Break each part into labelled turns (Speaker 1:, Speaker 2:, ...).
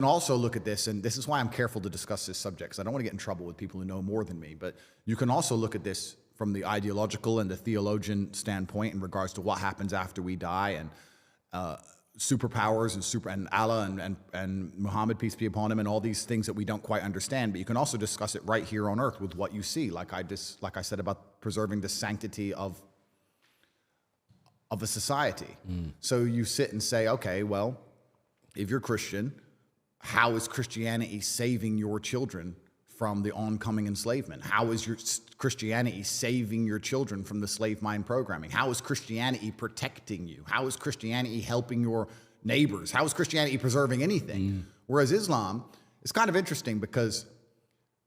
Speaker 1: can also look at this, and this is why I'm careful to discuss this subject, because I don't want to get in trouble with people who know more than me, but you can also look at this from the ideological and the theologian standpoint in regards to what happens after we die, and superpowers and Allah and Muhammad, peace be upon him, and all these things that we don't quite understand. But you can also discuss it right here on earth with what you see, like I said about preserving the sanctity of a society. So you sit and say, okay, well, if you're Christian, how is Christianity saving your children from the oncoming enslavement? How is your Christianity saving your children from the slave mine programming? How is Christianity protecting you? How is Christianity helping your neighbors? How is Christianity preserving anything? Whereas Islam, it's kind of interesting because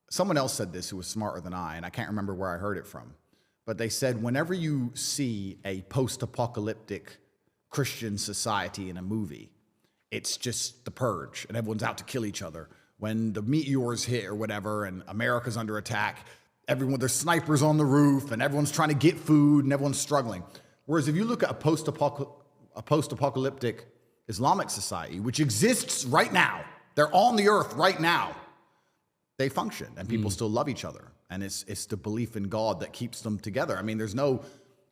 Speaker 1: someone else said this who was smarter than I, and I can't remember where I heard it from, but they said whenever you see a post-apocalyptic Christian society in a movie, it's just the purge and everyone's out to kill each other. When the meteors hit or whatever and America's under attack, there's snipers on the roof and everyone's trying to get food and everyone's struggling. Whereas if you look at a post-apocalyptic Islamic society, which exists right now, they're on the earth right now, they function and people still love each other. And it's the belief in God that keeps them together. I mean, there's no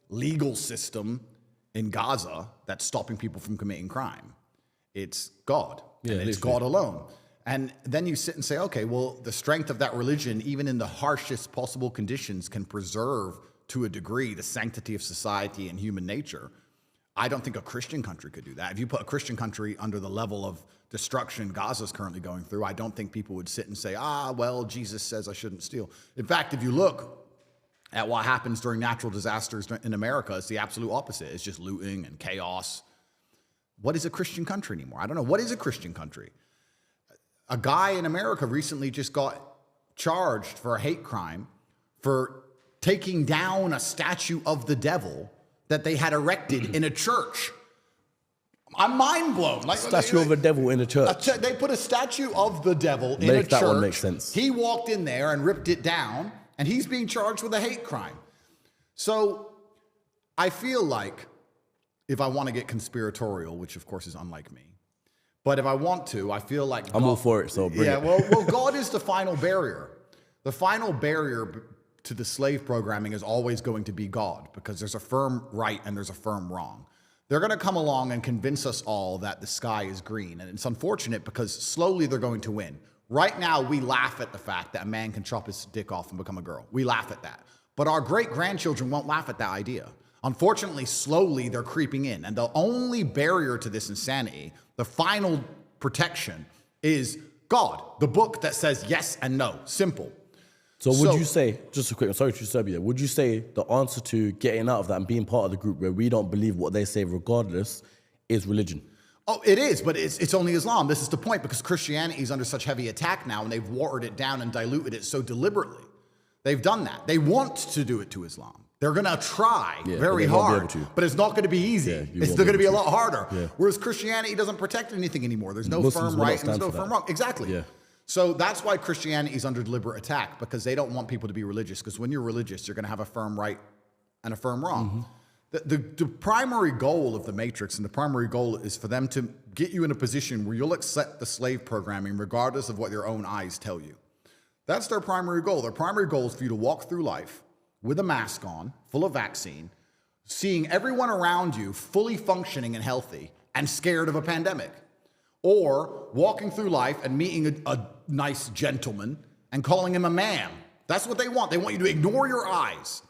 Speaker 1: legal system in Gaza that's stopping people from committing crime. It's God, and it's God alone. And then you sit and say, okay, well, the strength of that religion, even in the harshest possible conditions, can preserve to a degree the sanctity of society and human nature. I don't think a Christian country could do that. If you put a Christian country under the level of destruction Gaza's currently going through, I don't think people would sit and say, well, Jesus says I shouldn't steal. In fact, if you look at what happens during natural disasters in America, it's the absolute opposite. It's just looting and chaos. What is a Christian country anymore? I don't know. What is a Christian country? A guy in America recently just got charged for a hate crime for taking down a statue of the devil that they had erected in a church. I'm mind blown. Like,
Speaker 2: statue of a devil in a church.
Speaker 1: They put a statue of the devil in a church.
Speaker 2: That one makes sense.
Speaker 1: He walked in there and ripped it down, and he's being charged with a hate crime. So I feel like if I want to get conspiratorial, which of course is unlike me, but if I want to, I feel like
Speaker 2: I'm all for it, so bring it.
Speaker 1: Well, God is the final barrier. The final barrier to the slave programming is always going to be God, because there's a firm right and there's a firm wrong. They're going to come along and convince us all that the sky is green, and it's unfortunate because slowly they're going to win. Right now, we laugh at the fact that a man can chop his dick off and become a girl. We laugh at that. But our great-grandchildren won't laugh at that idea. Unfortunately, slowly they're creeping in. And the only barrier to this insanity, the final protection, is God, the book that says yes and no. Simple.
Speaker 2: So would you say, just a quick, I'm sorry to disturb you there, would you say the answer to getting out of that and being part of the group where we don't believe what they say regardless is religion?
Speaker 1: Oh, it is, but it's only Islam. This is the point, because Christianity is under such heavy attack now, and they've watered it down and diluted it so deliberately. They've done that. They want to do it to Islam. They're going to try very hard, but it's not going to be easy. It's going to be a lot harder. Whereas Christianity doesn't protect anything anymore. There's no firm right and there's no firm wrong. Exactly. So that's why Christianity is under deliberate attack, because they don't want people to be religious. Because when you're religious, you're going to have a firm right and a firm wrong. The primary goal of the Matrix, and the primary goal is for them to get you in a position where you'll accept the slave programming regardless of what your own eyes tell you. That's their primary goal. Their primary goal is for you to walk through life with a mask on, full of vaccine, seeing everyone around you fully functioning and healthy and scared of a pandemic. Or walking through life and meeting a nice gentleman and calling him a man. That's what they want. They want you to ignore your eyes.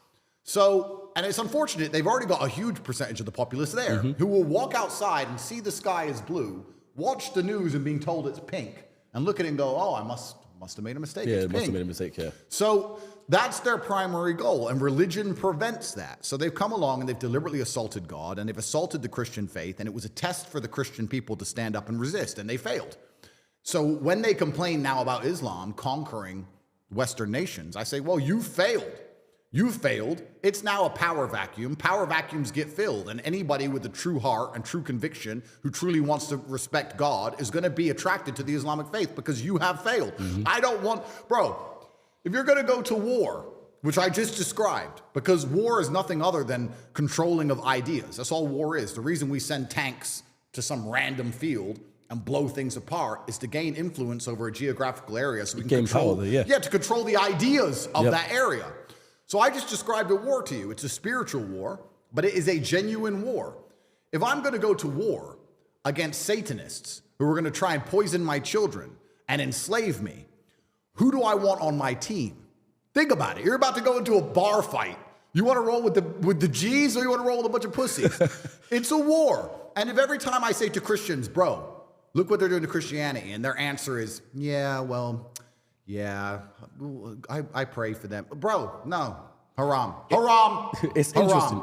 Speaker 1: So, and it's unfortunate, they've already got a huge percentage of the populace there who will walk outside and see the sky is blue, watch the news and being told it's pink, and look at it and go, oh, I must have made a mistake.
Speaker 2: Yeah,
Speaker 1: it's
Speaker 2: must have made a mistake,
Speaker 1: So that's their primary goal, and religion prevents that. So they've come along and they've deliberately assaulted God, and they've assaulted the Christian faith, and it was a test for the Christian people to stand up and resist, and they failed. So when they complain now about Islam conquering Western nations, I say, well, you failed. You failed. It's now a power vacuum. Power vacuums get filled, and anybody with a true heart and true conviction who truly wants to respect God is going to be attracted to the Islamic faith because you have failed. I don't want, bro, if you're going to go to war, which I just described, because war is nothing other than controlling of ideas. That's all war is. The reason we send tanks to some random field and blow things apart is to gain influence over a geographical area so we can
Speaker 2: Gain
Speaker 1: control,
Speaker 2: power, yeah.
Speaker 1: to control the ideas of
Speaker 2: Yep.
Speaker 1: that area. So I just described a war to you. It's a spiritual war, but it is a genuine war. If I'm going to go to war against Satanists who are going to try and poison my children and enslave me, who do I want on my team? Think about it. You're about to go into a bar fight. You want to roll with the G's or you want to roll with a bunch of pussies? It's a war. And if every time I say to Christians, bro, look what they're doing to Christianity, and their answer is, yeah, I pray for them. Bro, no. Haram. Haram.
Speaker 2: It's
Speaker 1: Haram.
Speaker 2: interesting.